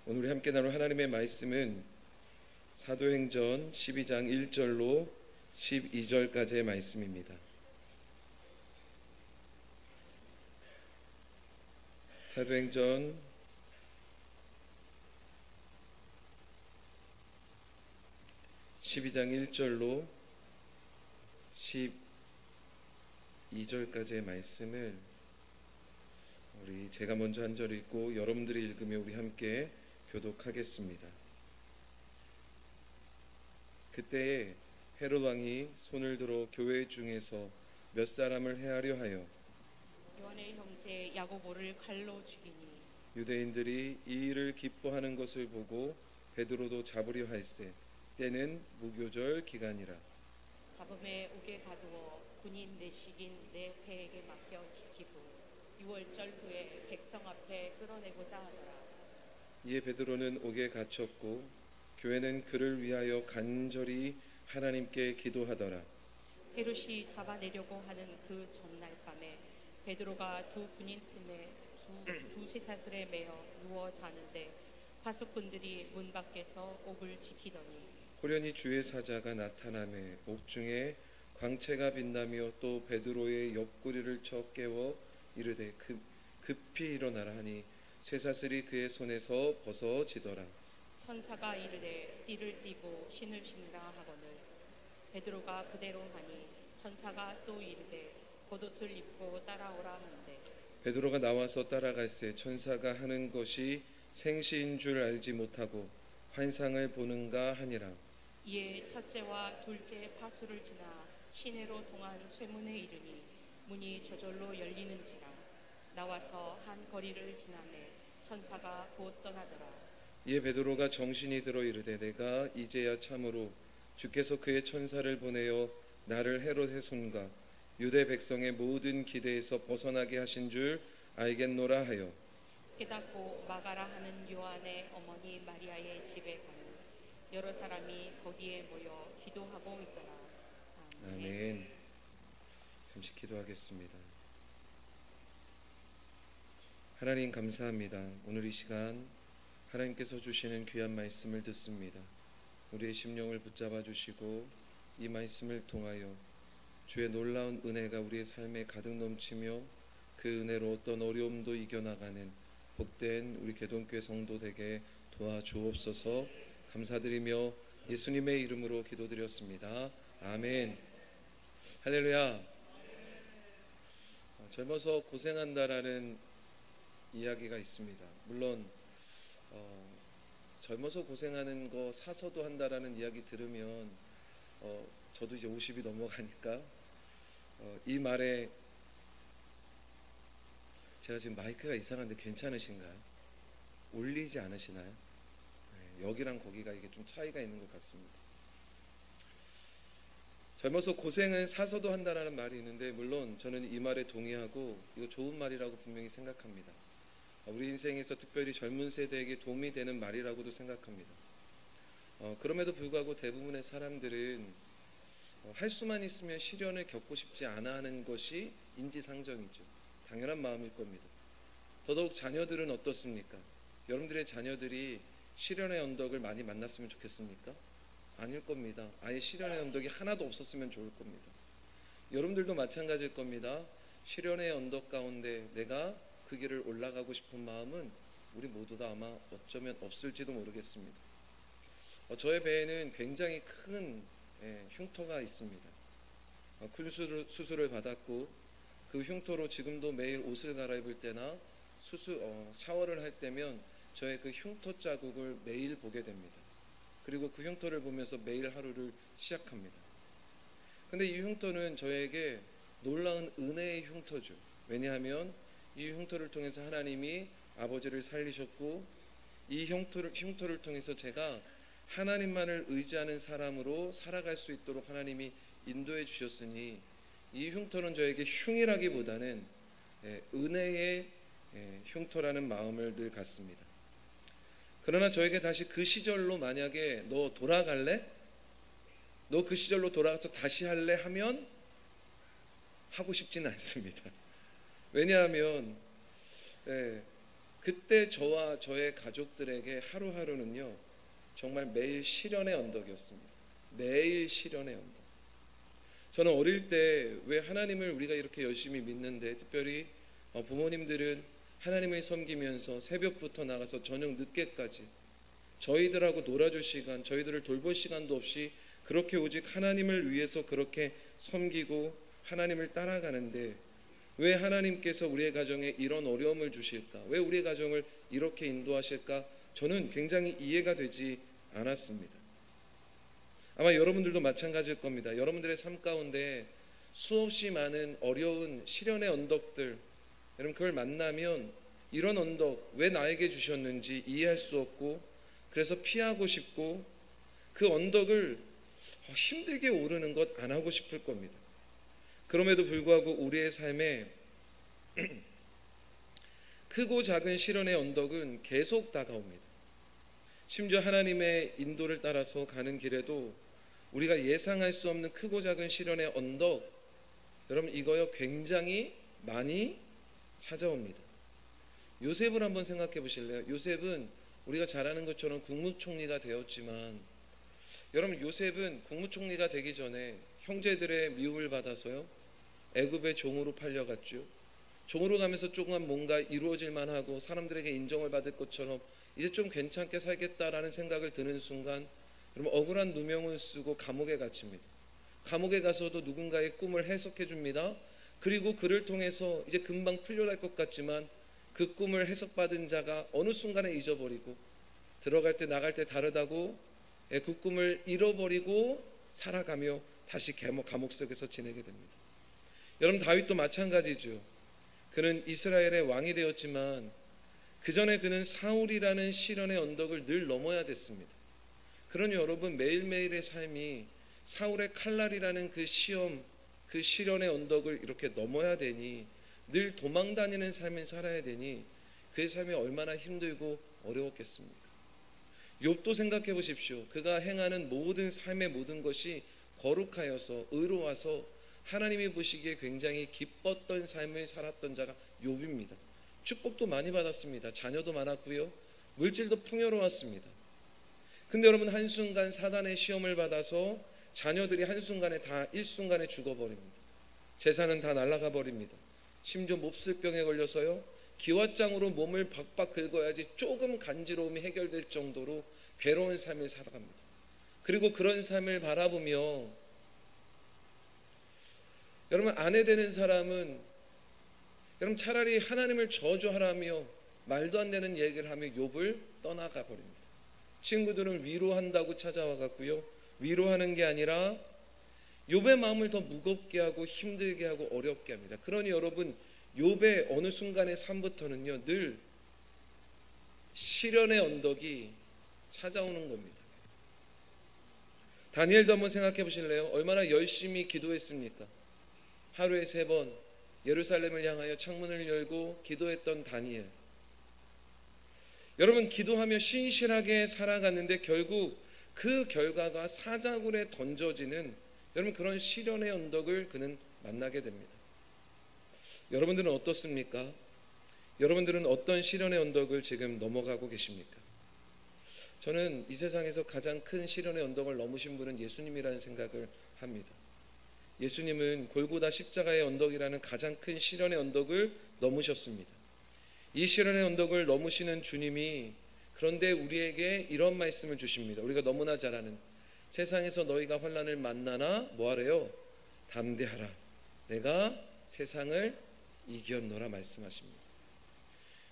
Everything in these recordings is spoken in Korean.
오늘 우리 함께 나눌 하나님의 말씀은 사도행전 12장 1절로 12절까지의 말씀입니다. 사도행전 12장 1절로 12절까지의 말씀을 제가 먼저 한 절 읽고 여러분들이 읽으며 우리 함께 교독하겠습니다. 그때에 헤롯 왕이 손을 들어 교회 중에서 몇 사람을 해하려 하여 요한의 형제 야고보를 칼로 죽이니 유대인들이 이 일을 기뻐하는 것을 보고 베드로도 잡으려 할세 때는 무교절 기간이라. 잡음에 옥에 가두어 군인 내식인 내 패에게 맡겨 지키고 6월절 후에 백성 앞에 끌어내고자 하더라. 이에 베드로는 옥에 갇혔고 교회는 그를 위하여 간절히 하나님께 기도하더라. 헤롯이 잡아내려고 하는 그 전날 밤에 베드로가 두 군인 틈에 두 쇠사슬에 매어 누워 자는데 파수꾼들이 문 밖에서 옥을 지키더니 호련히 주의 사자가 나타나매 옥중에 광채가 빛나며 또 베드로의 옆구리를 쳐 깨워 이르되 급히 일어나라 하니 쇠사슬이 그의 손에서 벗어지더라. 천사가 이르되 띠를 띠고 신을 신으라 하거늘 베드로가 그대로 하니 천사가 또 이르되 겉옷을 입고 따라오라 하는데 베드로가 나와서 따라갈새 천사가 하는 것이 생시인 줄 알지 못하고 환상을 보는가 하니라. 이에 첫째와 둘째 파수를 지나 시내로 통한 쇠문에 이르니 문이 저절로 열리는지라. 나와서 한 거리를 지나매 천사가 곧 떠나더라. 이에 베드로가 정신이 들어 이르되 내가 이제야 참으로 주께서 그의 천사를 보내어 나를 헤롯의 손과 유대 백성의 모든 기대에서 벗어나게 하신 줄 알겠노라 하여 깨닫고 마가라 하는 요한의 어머니 마리아의 집에 가니 여러 사람이 거기에 모여 기도하고 있더라. 아멘. 잠시 기도하겠습니다. 하나님 감사합니다. 오늘 이 시간 하나님께서 주시는 귀한 말씀을 듣습니다. 우리의 심령을 붙잡아 주시고 이 말씀을 통하여 주의 놀라운 은혜가 우리의 삶에 가득 넘치며 그 은혜로 어떤 어려움도 이겨나가는 복된 우리 개동교회 성도 되게 도와주옵소서. 감사드리며 예수님의 이름으로 기도드렸습니다. 아멘. 할렐루야. 젊어서 고생한다라는 이야기가 있습니다. 물론 젊어서 고생하는 거 사서도 한다라는 이야기 들으면 저도 이제 50이 넘어가니까 이 말에 제가 지금 마이크가 이상한데 괜찮으신가요? 울리지 않으시나요? 네, 여기랑 거기가 이게 좀 차이가 있는 것 같습니다. 젊어서 고생은 사서도 한다라는 말이 있는데 물론 저는 이 말에 동의하고 이거 좋은 말이라고 분명히 생각합니다. 우리 인생에서 특별히 젊은 세대에게 도움이 되는 말이라고도 생각합니다. 그럼에도 불구하고 대부분의 사람들은 할 수만 있으면 시련을 겪고 싶지 않아 하는 것이 인지상정이죠. 당연한 마음일 겁니다. 더더욱 자녀들은 어떻습니까? 여러분들의 자녀들이 시련의 언덕을 많이 만났으면 좋겠습니까? 아닐 겁니다. 아예 시련의 언덕이 하나도 없었으면 좋을 겁니다. 여러분들도 마찬가지일 겁니다. 시련의 언덕 가운데 내가 그 길을 올라가고 싶은 마음은 우리 모두 다 아마 어쩌면 없을지도 모르겠습니다. 저의 배에는 굉장히 큰 흉터가 있습니다. 큰 수술을 받았고 그 흉터로 지금도 매일 옷을 갈아입을 때나 샤워를 할 때면 저의 그 흉터 자국을 매일 보게 됩니다. 그리고 그 흉터를 보면서 매일 하루를 시작합니다. 근데 이 흉터는 저에게 놀라운 은혜의 흉터죠. 왜냐하면 이 흉터를 통해서 하나님이 아버지를 살리셨고 이 흉터를 통해서 제가 하나님만을 의지하는 사람으로 살아갈 수 있도록 하나님이 인도해 주셨으니 이 흉터는 저에게 흉이라기보다는 은혜의 흉터라는 마음을 늘 갖습니다. 그러나 저에게 다시 그 시절로 만약에 너 돌아갈래? 너 그 시절로 돌아가서 다시 할래? 하면 하고 싶지는 않습니다. 왜냐하면 그때 저와 저의 가족들에게 하루하루는요 정말 매일 시련의 언덕이었습니다. 매일 시련의 언덕. 저는 어릴 때 왜 하나님을 우리가 이렇게 열심히 믿는데, 특별히 부모님들은 하나님을 섬기면서 새벽부터 나가서 저녁 늦게까지 저희들하고 놀아줄 시간, 저희들을 돌볼 시간도 없이 그렇게 오직 하나님을 위해서 그렇게 섬기고 하나님을 따라가는데, 왜 하나님께서 우리의 가정에 이런 어려움을 주실까? 왜 우리의 가정을 이렇게 인도하실까? 저는 굉장히 이해가 되지 않았습니다. 아마 여러분들도 마찬가지일 겁니다. 여러분들의 삶 가운데 수없이 많은 어려운 시련의 언덕들, 여러분 그걸 만나면 이런 언덕 왜 나에게 주셨는지 이해할 수 없고, 그래서 피하고 싶고, 그 언덕을 힘들게 오르는 것 안 하고 싶을 겁니다. 그럼에도 불구하고 우리의 삶에 크고 작은 시련의 언덕은 계속 다가옵니다. 심지어 하나님의 인도를 따라서 가는 길에도 우리가 예상할 수 없는 크고 작은 시련의 언덕, 여러분 이거요 굉장히 많이 찾아옵니다. 요셉을 한번 생각해 보실래요? 요셉은 우리가 잘 아는 것처럼 국무총리가 되었지만, 여러분 요셉은 국무총리가 되기 전에 형제들의 미움을 받아서요 애굽의 종으로 팔려갔죠. 종으로 가면서 조금만 뭔가 이루어질 만하고 사람들에게 인정을 받을 것처럼 이제 좀 괜찮게 살겠다라는 생각을 드는 순간, 여러분 억울한 누명을 쓰고 감옥에 갇힙니다. 감옥에 가서도 누군가의 꿈을 해석해 줍니다. 그리고 그를 통해서 이제 금방 풀려날 것 같지만 그 꿈을 해석받은 자가 어느 순간에 잊어버리고, 들어갈 때 나갈 때 다르다고 그 꿈을 잃어버리고 살아가며 다시 감옥 속에서 지내게 됩니다. 여러분 다윗도 마찬가지죠. 그는 이스라엘의 왕이 되었지만 그 전에 그는 사울이라는 시련의 언덕을 늘 넘어야 됐습니다. 그러니 여러분 매일매일의 삶이 사울의 칼날이라는 그 시험, 그 시련의 언덕을 이렇게 넘어야 되니, 늘 도망다니는 삶을 살아야 되니 그의 삶이 얼마나 힘들고 어려웠겠습니까? 욥도 생각해 보십시오. 그가 행하는 모든 삶의 모든 것이 거룩하여서 의로워서 하나님이 보시기에 굉장히 기뻤던 삶을 살았던 자가 욥입니다. 축복도 많이 받았습니다. 자녀도 많았고요, 물질도 풍요로웠습니다. 근데 여러분 한순간 사단의 시험을 받아서 자녀들이 한순간에 다 일순간에 죽어버립니다. 재산은 다 날아가 버립니다. 심지어 몹쓸병에 걸려서요 기왓장으로 몸을 박박 긁어야지 조금 간지러움이 해결될 정도로 괴로운 삶을 살아갑니다. 그리고 그런 삶을 바라보며, 여러분 아내 되는 사람은 여러분 차라리 하나님을 저주하라며 말도 안 되는 얘기를 하며 욥을 떠나가 버립니다. 친구들은 위로한다고 찾아와 갔고요, 위로하는 게 아니라 욥의 마음을 더 무겁게 하고 힘들게 하고 어렵게 합니다. 그러니 여러분 욥의 어느 순간의 삶부터는요 늘 시련의 언덕이 찾아오는 겁니다. 다니엘도 한번 생각해 보실래요? 얼마나 열심히 기도했습니까? 하루에 3번 예루살렘을 향하여 창문을 열고 기도했던 다니엘. 여러분 기도하며 신실하게 살아갔는데 결국 그 결과가 사자굴에 던져지는 여러분 그런 시련의 언덕을 그는 만나게 됩니다. 여러분들은 어떻습니까? 여러분들은 어떤 시련의 언덕을 지금 넘어가고 계십니까? 저는 이 세상에서 가장 큰 시련의 언덕을 넘으신 분은 예수님이라는 생각을 합니다. 예수님은 골고다 십자가의 언덕이라는 가장 큰 시련의 언덕을 넘으셨습니다. 이 시련의 언덕을 넘으시는 주님이 그런데 우리에게 이런 말씀을 주십니다. 우리가 너무나 잘 아는, 세상에서 너희가 환난을 만나나 뭐하래요? 담대하라, 내가 세상을 이겼노라 말씀하십니다.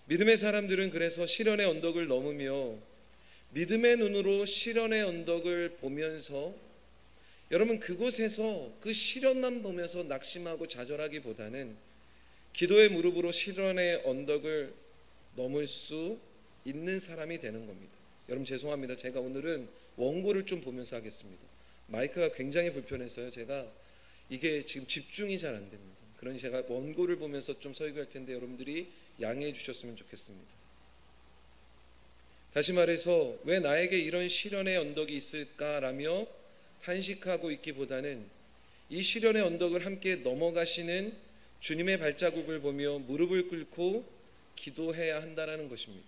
믿음의 사람들은 그래서 시련의 언덕을 넘으며 믿음의 눈으로 시련의 언덕을 보면서, 여러분 그곳에서 그 시련만 보면서 낙심하고 좌절하기보다는 기도의 무릎으로 시련의 언덕을 넘을 수 있는 사람이 되는 겁니다. 여러분 죄송합니다. 제가 오늘은 원고를 좀 보면서 하겠습니다. 마이크가 굉장히 불편해서요 제가 이게 지금 집중이 잘 안 됩니다. 그러니 제가 원고를 보면서 좀 설교할 텐데 여러분들이 양해해 주셨으면 좋겠습니다. 다시 말해서 왜 나에게 이런 시련의 언덕이 있을까라며 탄식하고 있기보다는 이 시련의 언덕을 함께 넘어가시는 주님의 발자국을 보며 무릎을 꿇고 기도해야 한다는 것입니다.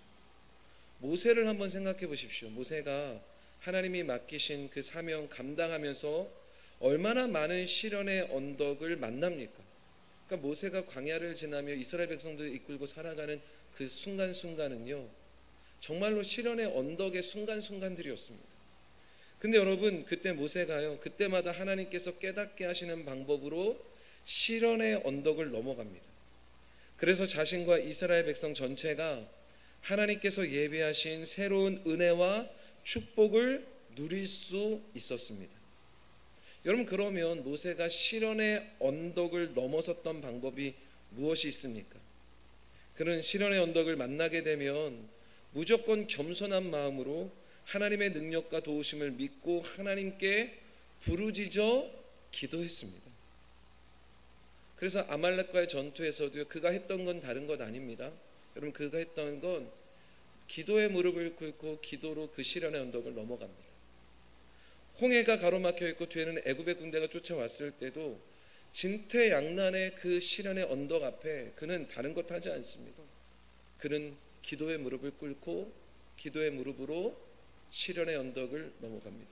모세를 한번 생각해 보십시오. 모세가 하나님이 맡기신 그 사명 감당하면서 얼마나 많은 시련의 언덕을 만납니까? 그러니까 모세가 광야를 지나며 이스라엘 백성들을 이끌고 살아가는 그 순간순간은요, 정말로 시련의 언덕의 순간순간들이었습니다. 근데 여러분, 그때 모세가요, 그때마다 하나님께서 깨닫게 하시는 방법으로 시련의 언덕을 넘어갑니다. 그래서 자신과 이스라엘 백성 전체가 하나님께서 예비하신 새로운 은혜와 축복을 누릴 수 있었습니다. 여러분, 그러면 모세가 시련의 언덕을 넘어섰던 방법이 무엇이 있습니까? 그는 시련의 언덕을 만나게 되면 무조건 겸손한 마음으로 하나님의 능력과 도우심을 믿고 하나님께 부르짖어 기도했습니다. 그래서 아말렉과의 전투에서도 그가 했던 건 다른 것 아닙니다. 여러분, 그가 했던 건 기도의 무릎을 꿇고 기도로 그 시련의 언덕을 넘어갑니다. 홍해가 가로막혀 있고 뒤에는 애굽의 군대가 쫓아왔을 때도 진퇴양난의 그 시련의 언덕 앞에 그는 다른 것 하지 않습니다. 그는 기도의 무릎을 꿇고 기도의 무릎으로 시련의 언덕을 넘어갑니다.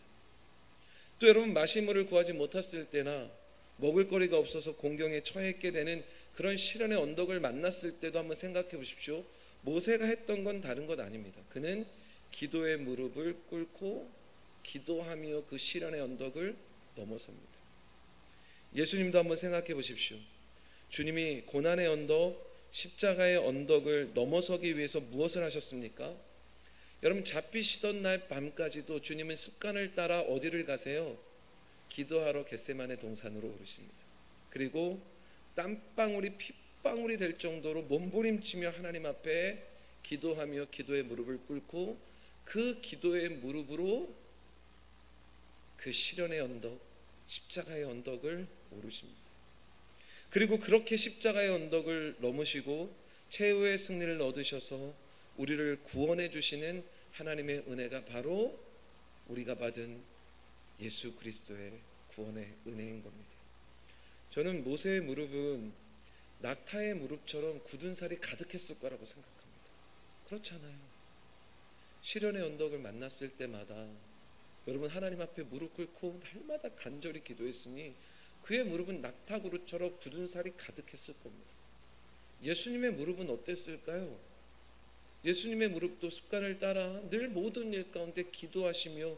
또 여러분, 마실 물을 구하지 못했을 때나 먹을 거리가 없어서 공경에 처했게 되는 그런 시련의 언덕을 만났을 때도 한번 생각해 보십시오. 모세가 했던 건 다른 것 아닙니다. 그는 기도의 무릎을 꿇고 기도하며 그 시련의 언덕을 넘어섭니다. 예수님도 한번 생각해 보십시오. 주님이 고난의 언덕, 십자가의 언덕을 넘어서기 위해서 무엇을 하셨습니까? 여러분, 잡히시던 날 밤까지도 주님은 습관을 따라 어디를 가세요? 기도하러 겟세마네 동산으로 오르십니다. 그리고 땀방울이 핏방울이 될 정도로 몸부림치며 하나님 앞에 기도하며 기도의 무릎을 꿇고 그 기도의 무릎으로 그 시련의 언덕, 십자가의 언덕을 오르십니다. 그리고 그렇게 십자가의 언덕을 넘으시고 최후의 승리를 얻으셔서 우리를 구원해 주시는 하나님의 은혜가 바로 우리가 받은 예수 그리스도의 구원의 은혜인 겁니다. 저는 모세의 무릎은 낙타의 무릎처럼 굳은 살이 가득했을 거라고 생각합니다. 그렇잖아요. 시련의 언덕을 만났을 때마다 여러분, 하나님 앞에 무릎 꿇고 날마다 간절히 기도했으니 그의 무릎은 낙타 그릇처럼 굳은 살이 가득했을 겁니다. 예수님의 무릎은 어땠을까요? 예수님의 무릎도 습관을 따라 늘 모든 일 가운데 기도하시며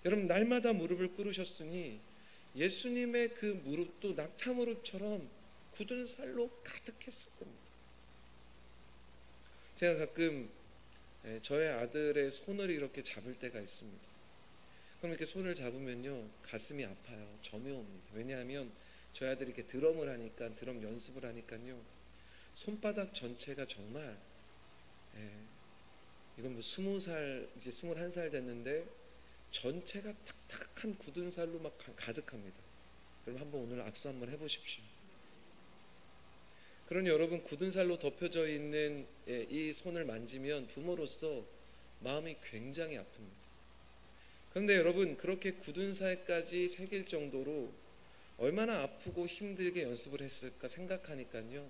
여러분, 날마다 무릎을 꿇으셨으니 예수님의 그 무릎도 낙타 무릎처럼 굳은 살로 가득했을 겁니다. 제가 가끔 저의 아들의 손을 이렇게 잡을 때가 있습니다. 그럼 이렇게 손을 잡으면요, 가슴이 아파요. 점이 옵니다. 왜냐하면 저희 아들이 이렇게 드럼 연습을 하니까요, 손바닥 전체가 정말 이건 뭐 20살, 이제 21살 됐는데 전체가 탁탁한 굳은 살로 막 가득합니다. 여러분, 한번 오늘 악수 한번 해보십시오. 그러니 여러분, 굳은 살로 덮여져 있는 이 손을 만지면 부모로서 마음이 굉장히 아픕니다. 그런데 여러분, 그렇게 굳은 살까지 새길 정도로 얼마나 아프고 힘들게 연습을 했을까 생각하니까요,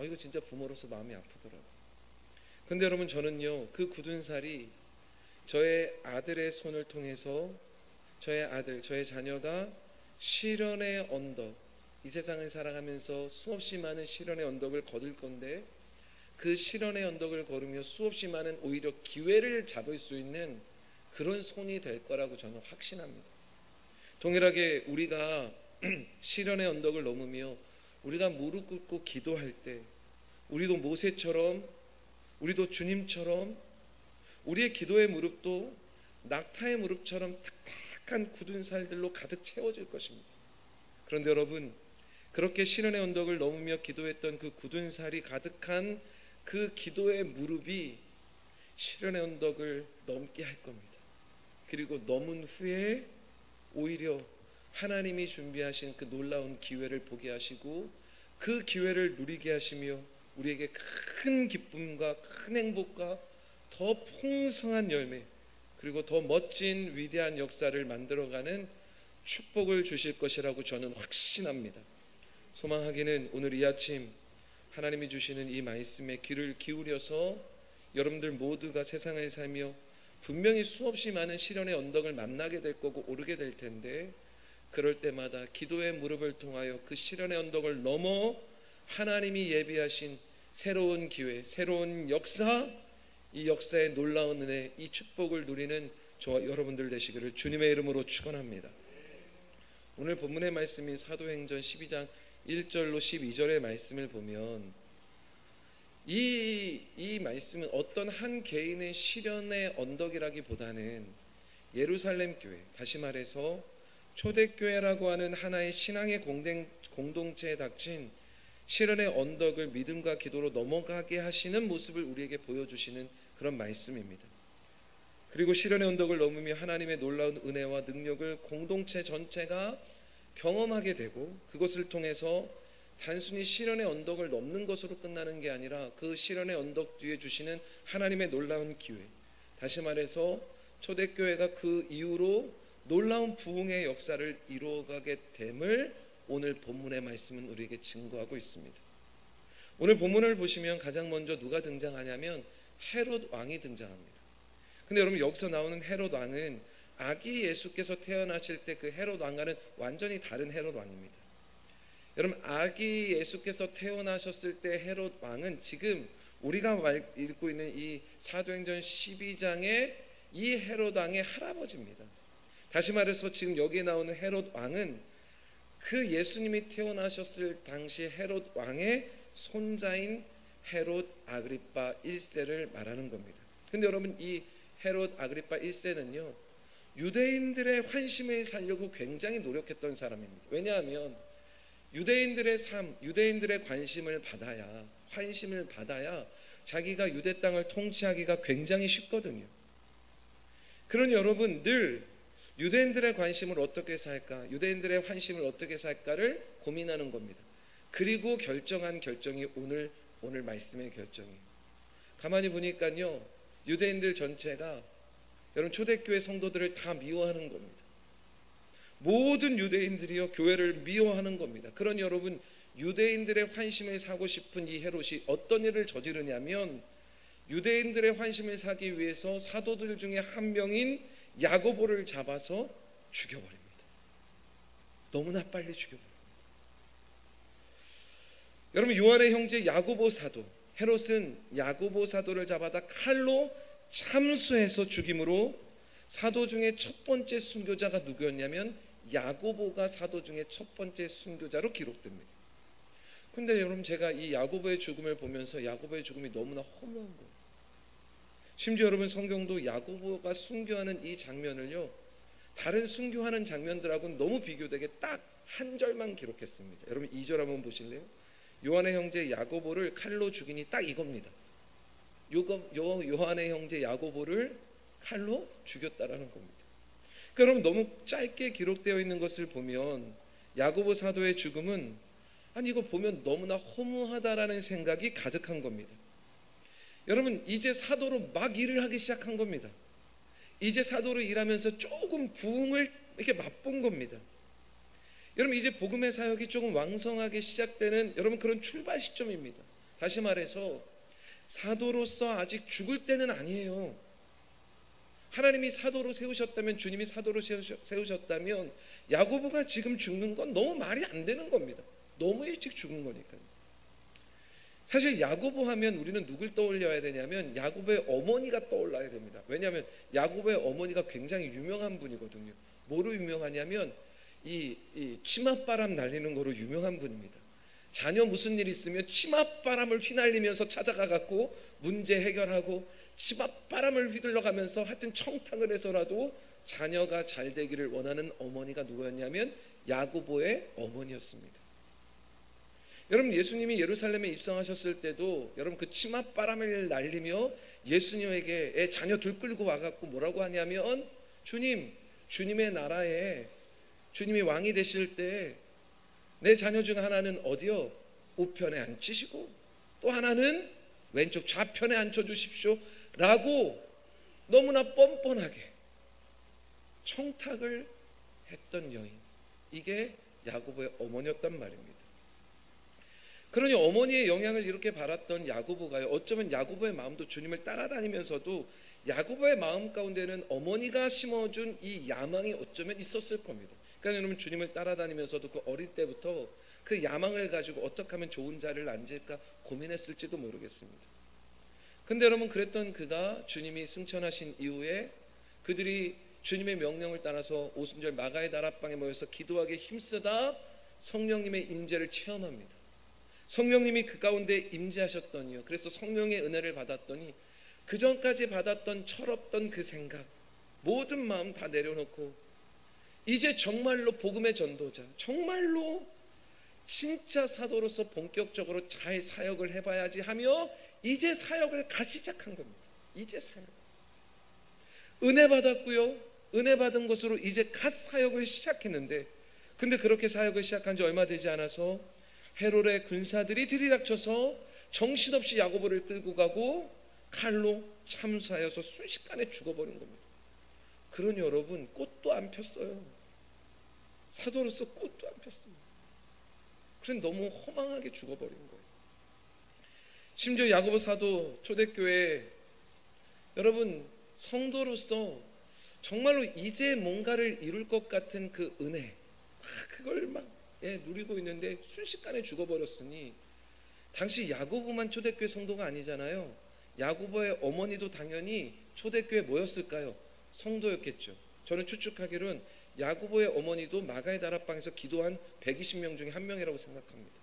이거 진짜 부모로서 마음이 아프더라고요. 그런데 여러분, 저는요, 그 굳은 살이 저의 아들의 손을 통해서 저의 자녀가 시련의 언덕, 이 세상을 살아가면서 수없이 많은 시련의 언덕을 거둘 건데 그 시련의 언덕을 걸으며 수없이 많은 오히려 기회를 잡을 수 있는 그런 손이 될 거라고 저는 확신합니다. 동일하게 우리가 시련의 언덕을 넘으며 우리가 무릎 꿇고 기도할 때 우리도 모세처럼, 우리도 주님처럼 우리의 기도의 무릎도 낙타의 무릎처럼 탁탁한 굳은 살들로 가득 채워질 것입니다. 그런데 여러분, 그렇게 시련의 언덕을 넘으며 기도했던 그 굳은 살이 가득한 그 기도의 무릎이 시련의 언덕을 넘게 할 겁니다. 그리고 넘은 후에 오히려 하나님이 준비하신 그 놀라운 기회를 보게 하시고 그 기회를 누리게 하시며 우리에게 큰 기쁨과 큰 행복과 더 풍성한 열매, 그리고 더 멋진 위대한 역사를 만들어가는 축복을 주실 것이라고 저는 확신합니다. 소망하기는 오늘 이 아침 하나님이 주시는 이 말씀에 귀를 기울여서 여러분들 모두가 세상을 살며 분명히 수없이 많은 시련의 언덕을 만나게 될 거고 오르게 될 텐데, 그럴 때마다 기도의 무릎을 통하여 그 시련의 언덕을 넘어 하나님이 예비하신 새로운 기회, 새로운 역사, 이 역사의 놀라운 은혜, 이 축복을 누리는 저와 여러분들 되시기를 주님의 이름으로 축원합니다. 오늘 본문의 말씀인 사도행전 12장 1절로 12절의 말씀을 보면 이 말씀은 어떤 한 개인의 시련의 언덕이라기보다는 예루살렘 교회, 다시 말해서 초대교회라고 하는 하나의 신앙의 공동체에 닥친 시련의 언덕을 믿음과 기도로 넘어가게 하시는 모습을 우리에게 보여주시는 그런 말씀입니다. 그리고 시련의 언덕을 넘으며 하나님의 놀라운 은혜와 능력을 공동체 전체가 경험하게 되고, 그것을 통해서 단순히 시련의 언덕을 넘는 것으로 끝나는 게 아니라 그 시련의 언덕 뒤에 주시는 하나님의 놀라운 기회, 다시 말해서 초대교회가 그 이후로 놀라운 부흥의 역사를 이루어가게 됨을 오늘 본문의 말씀은 우리에게 증거하고 있습니다. 오늘 본문을 보시면 가장 먼저 누가 등장하냐면 헤롯 왕이 등장합니다. 근데 여러분, 여기서 나오는 헤롯 왕은 아기 예수께서 태어나실 때 그 헤롯 왕과는 완전히 다른 헤롯 왕입니다. 여러분, 아기 예수께서 태어나셨을 때 헤롯 왕은 지금 우리가 읽고 있는 이 사도행전 12장의 이 헤롯 왕의 할아버지입니다. 다시 말해서 지금 여기에 나오는 헤롯 왕은 그 예수님이 태어나셨을 당시 헤롯 왕의 손자인 헤롯 아그리파 1세를 말하는 겁니다. 근데 여러분, 이 헤롯 아그리파 1세는요 유대인들의 환심을 살려고 굉장히 노력했던 사람입니다. 왜냐하면 유대인들의 삶, 유대인들의 관심을 받아야, 환심을 받아야 자기가 유대 땅을 통치하기가 굉장히 쉽거든요. 그러니 여러분, 늘 유대인들의 관심을 어떻게 살까, 유대인들의 환심을 어떻게 살까를 고민하는 겁니다. 그리고 결정한 결정이 오늘 말씀의 결정이에요. 가만히 보니까요, 유대인들 전체가 여러분 초대교회 성도들을 다 미워하는 겁니다. 모든 유대인들이요 교회를 미워하는 겁니다. 그러니 여러분, 유대인들의 환심을 사고 싶은 이 헤롯이 어떤 일을 저지르냐면, 유대인들의 환심을 사기 위해서 사도들 중에 한 명인 야고보를 잡아서 죽여버립니다. 너무나 빨리 죽여버립니다. 여러분, 요한의 형제 야고보 사도, 헤롯은 야고보 사도를 잡아다 칼로 참수해서 죽임으로 사도 중에 첫 번째 순교자가 누구였냐면 야고보가 사도 중에 첫 번째 순교자로 기록됩니다. 근데 여러분, 제가 이 야고보의 죽음을 보면서 야고보의 죽음이 너무나 허무한 거예요. 심지어 여러분, 성경도 야고보가 순교하는 이 장면을요 다른 순교하는 장면들하고는 너무 비교되게 딱 한 절만 기록했습니다. 여러분 2절 한번 보실래요? 요한의 형제 야고보를 칼로 죽이니 딱 이겁니다. 요한의 형제 야고보를 칼로 죽였다라는 겁니다. 그러니까 여러분, 너무 짧게 기록되어 있는 것을 보면 야고보 사도의 죽음은 아니 이거 보면 너무나 허무하다라는 생각이 가득한 겁니다. 여러분, 이제 사도로 막 일을 하기 시작한 겁니다. 이제 사도로 일하면서 조금 부흥을 이렇게 맛본 겁니다. 여러분, 이제 복음의 사역이 조금 왕성하게 시작되는 여러분 그런 출발 시점입니다. 다시 말해서 사도로서 아직 죽을 때는 아니에요. 하나님이 사도로 세우셨다면, 주님이 사도로 세우셨다면 야고보가 지금 죽는 건 너무 말이 안 되는 겁니다. 너무 일찍 죽은 거니까요. 사실 야고보 하면 우리는 누굴 떠올려야 되냐면 야고보의 어머니가 떠올라야 됩니다. 왜냐하면 야고보의 어머니가 굉장히 유명한 분이거든요. 뭐로 유명하냐면 이 치맛바람 날리는 거로 유명한 분입니다. 자녀 무슨 일 있으면 치맛바람을 휘날리면서 찾아가 갖고 문제 해결하고, 치맛바람을 휘둘러 가면서 하여튼 청탁을 해서라도 자녀가 잘 되기를 원하는 어머니가 누구였냐면 야고보의 어머니였습니다. 여러분, 예수님이 예루살렘에 입성하셨을 때도 여러분 그 치맛바람을 날리며 예수님에게 자녀 들끌고 와갖고 뭐라고 하냐면, 주님의 나라에 주님이 왕이 되실 때 내 자녀 중 하나는 어디요? 우편에 앉히시고 또 하나는 왼쪽 좌편에 앉혀주십시오 라고 너무나 뻔뻔하게 청탁을 했던 여인, 이게 야고보의 어머니였단 말입니다. 그러니 어머니의 영향을 이렇게 받았던 야고보가요, 어쩌면 야고보의 마음도 주님을 따라다니면서도 야고보의 마음 가운데는 어머니가 심어준 이 야망이 어쩌면 있었을 겁니다. 그러니까 여러분, 주님을 따라다니면서도 그 어릴 때부터 그 야망을 가지고 어떻게 하면 좋은 자리를 앉을까 고민했을지도 모르겠습니다. 근데 여러분, 그랬던 그가 주님이 승천하신 이후에 그들이 주님의 명령을 따라서 오순절 마가의 다락방에 모여서 기도하기에 힘쓰다 성령님의 임재를 체험합니다. 성령님이 그 가운데 임재하셨더니요, 그래서 성령의 은혜를 받았더니 그 전까지 받았던 철없던 그 생각, 모든 마음 다 내려놓고 이제 정말로 복음의 전도자, 정말로 진짜 사도로서 본격적으로 잘 사역을 해봐야지 하며 이제 사역을 같이 시작한 겁니다. 이제 사역, 은혜 받았고요, 은혜 받은 것으로 이제 갓 사역을 시작했는데, 근데 그렇게 사역을 시작한 지 얼마 되지 않아서 헤롯의 군사들이 들이닥쳐서 정신없이 야고보를 끌고 가고 칼로 참수하여서 순식간에 죽어버린 겁니다. 그러니 여러분, 꽃도 안 폈어요. 사도로서 꽃도 안 폈습니다. 그래서 너무 허망하게 죽어버린 거예요. 심지어 야고보 사도 초대교회, 여러분, 성도로서 정말로 이제 뭔가를 이룰 것 같은 그 은혜, 그걸 막 누리고 있는데 순식간에 죽어버렸으니, 당시 야고보만 초대교회 성도가 아니잖아요. 야고보의 어머니도 당연히 초대교회 뭐였을까요? 성도였겠죠. 저는 추측하기로는 야고보의 어머니도 마가의 다락방에서 기도한 120명 중에 한 명이라고 생각합니다.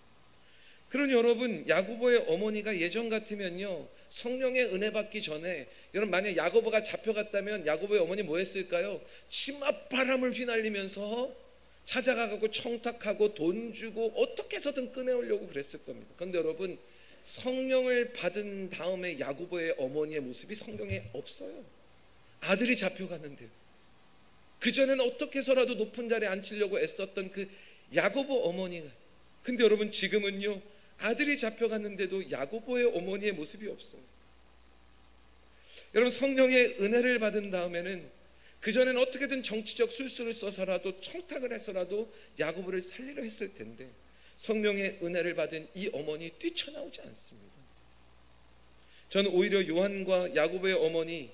그러니 여러분, 야고보의 어머니가 예전 같으면요, 성령의 은혜 받기 전에, 여러분 만약 야고보가 잡혀갔다면 야고보의 어머니 뭐 했을까요? 치맛바람을 휘날리면서 찾아가고 청탁하고 돈 주고 어떻게 해서든 꺼내오려고 그랬을 겁니다. 그런데 여러분, 성령을 받은 다음에 야고보의 어머니의 모습이 성경에 없어요. 아들이 잡혀갔는데요. 그전에는 어떻게 해서라도 높은 자리에 앉히려고 애썼던 그 야고보 어머니가, 근데 여러분 지금은요, 아들이 잡혀갔는데도 야고보의 어머니의 모습이 없어요. 여러분, 성령의 은혜를 받은 다음에는 그전에는 어떻게든 정치적 술수를 써서라도 청탁을 해서라도 야고보를 살리려 했을 텐데, 성령의 은혜를 받은 이 어머니 뛰쳐나오지 않습니다. 저는 오히려 요한과 야고보의 어머니,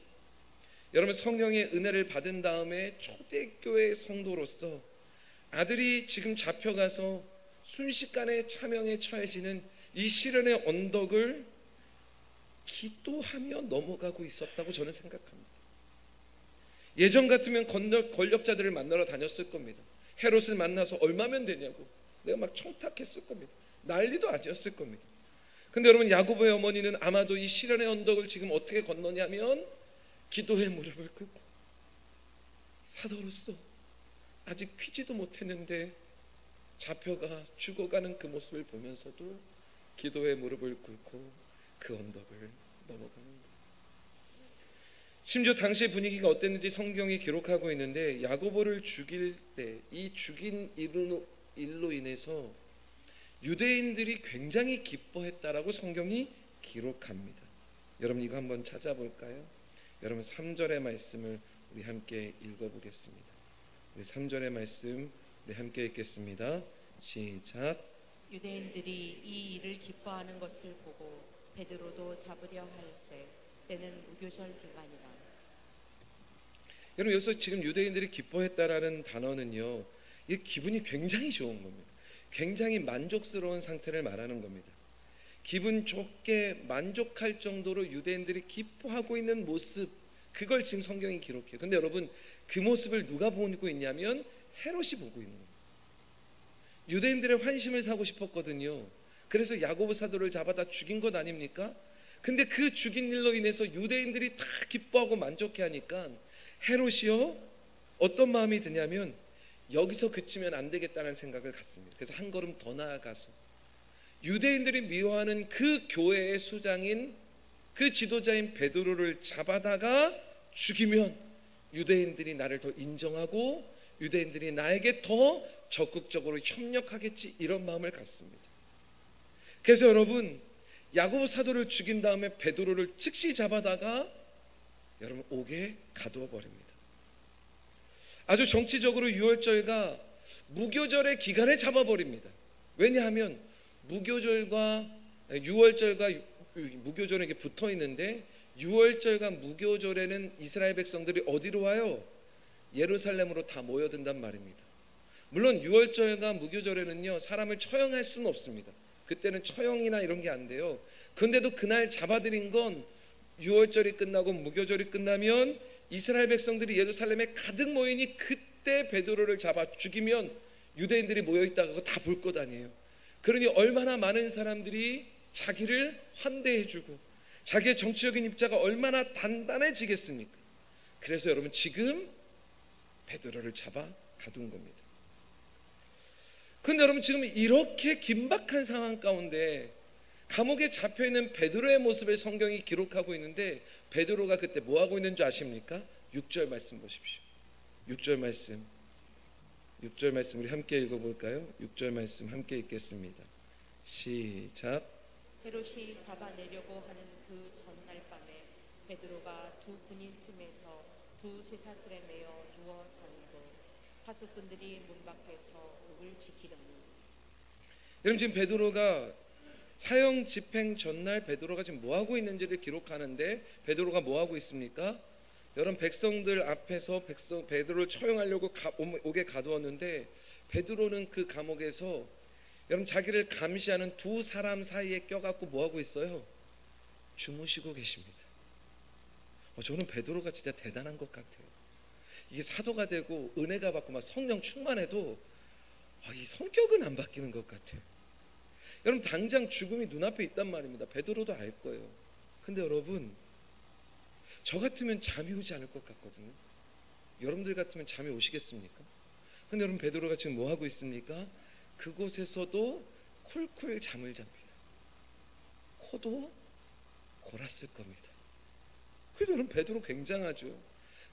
여러분 성령의 은혜를 받은 다음에 초대교회 성도로서 아들이 지금 잡혀가서 순식간에 차명에 처해지는 이 시련의 언덕을 기도하며 넘어가고 있었다고 저는 생각합니다. 예전 같으면 권력자들을 만나러 다녔을 겁니다. 헤롯을 만나서 얼마면 되냐고 내가 막 청탁했을 겁니다. 난리도 아니었을 겁니다. 근데 여러분, 야고보의 어머니는 아마도 이 시련의 언덕을 지금 어떻게 건너냐면 기도의 무릎을 꿇고, 사도로서 아직 피지도 못했는데 잡혀가 죽어가는 그 모습을 보면서도 기도의 무릎을 꿇고 그 언덕을 넘어가는 거예요. 심지어 당시의 분위기가 어땠는지 성경이 기록하고 있는데, 야고보를 죽일 때 이 죽인 일로 인해서 유대인들이 굉장히 기뻐했다라고 성경이 기록합니다. 여러분 이거 한번 찾아볼까요? 여러분 3절의 말씀을 우리 함께 읽어보겠습니다. 우리 3절의 말씀 우리 함께 읽겠습니다. 시작. 유대인들이 이 일을 기뻐하는 것을 보고 베드로도 잡으려 할세 때는 무교절 기간이다. 여러분 여기서 지금 유대인들이 기뻐했다라는 단어는요, 이 기분이 굉장히 좋은 겁니다. 굉장히 만족스러운 상태를 말하는 겁니다. 기분 좋게 만족할 정도로 유대인들이 기뻐하고 있는 모습, 그걸 지금 성경이 기록해요. 근데 여러분, 그 모습을 누가 보고 있냐면 헤롯이 보고 있는 거예요. 유대인들의 환심을 사고 싶었거든요. 그래서 야고보 사도를 잡아다 죽인 것 아닙니까? 근데 그 죽인 일로 인해서 유대인들이 다 기뻐하고 만족해 하니까 헤롯이요, 어떤 마음이 드냐면 여기서 그치면 안 되겠다는 생각을 갖습니다. 그래서 한 걸음 더 나아가서 유대인들이 미워하는 그 교회의 수장인 그 지도자인 베드로를 잡아다가 죽이면 유대인들이 나를 더 인정하고 유대인들이 나에게 더 적극적으로 협력하겠지, 이런 마음을 갖습니다. 그래서 여러분, 야고보 사도를 죽인 다음에 베드로를 즉시 잡아다가 여러분 옥에 가두어 버립니다. 아주 정치적으로 유월절과 무교절의 기간에 잡아버립니다. 왜냐하면 무교절과 유월절과 무교절은 이게 붙어 있는데 유월절과 무교절에는 이스라엘 백성들이 어디로 와요? 예루살렘으로 다 모여든단 말입니다. 물론 유월절과 무교절에는요 사람을 처형할 수는 없습니다. 그때는 처형이나 이런 게 안 돼요. 그런데도 그날 잡아들인 건 유월절이 끝나고 무교절이 끝나면 이스라엘 백성들이 예루살렘에 가득 모이니 그때 베드로를 잡아 죽이면 유대인들이 모여있다가 다 볼 것 아니에요. 그러니 얼마나 많은 사람들이 자기를 환대해주고 자기의 정치적인 입자가 얼마나 단단해지겠습니까? 그래서 여러분 지금 베드로를 잡아 가둔 겁니다. 그런데 여러분 지금 이렇게 긴박한 상황 가운데 감옥에 잡혀있는 베드로의 모습을 성경이 기록하고 있는데 베드로가 그때 뭐하고 있는 줄 아십니까? 6절 말씀 보십시오. 6절 말씀 우리 함께 읽어볼까요? 6절 말씀 함께 읽겠습니다. 시작. 헤롯이 잡아내려고 하는 그 전날 밤에 베드로가 두 군인 틈에서 두 쇠사슬에 매여 누워 자는데 파수꾼들이 문 밖에서 목을 지키더니. 여러분 지금 베드로가 사형 집행 전날 베드로가 지금 뭐하고 있는지를 기록하는데 베드로가 뭐하고 있습니까? 여러분 백성들 앞에서 베드로를 처형하려고 옥에 가두었는데 베드로는 그 감옥에서 여러분 자기를 감시하는 두 사람 사이에 껴갖고 뭐하고 있어요? 주무시고 계십니다. 저는 베드로가 진짜 대단한 것 같아요. 이게 사도가 되고 은혜가 받고 막 성령 충만해도 이 성격은 안 바뀌는 것 같아요. 여러분 당장 죽음이 눈앞에 있단 말입니다. 베드로도 알 거예요. 근데 여러분 저 같으면 잠이 오지 않을 것 같거든요. 여러분들 같으면 잠이 오시겠습니까? 근데 여러분 베드로가 지금 뭐 하고 있습니까? 그곳에서도 쿨쿨 잠을 잡니다. 코도 골았을 겁니다. 그러니까 여러분 베드로 굉장하죠.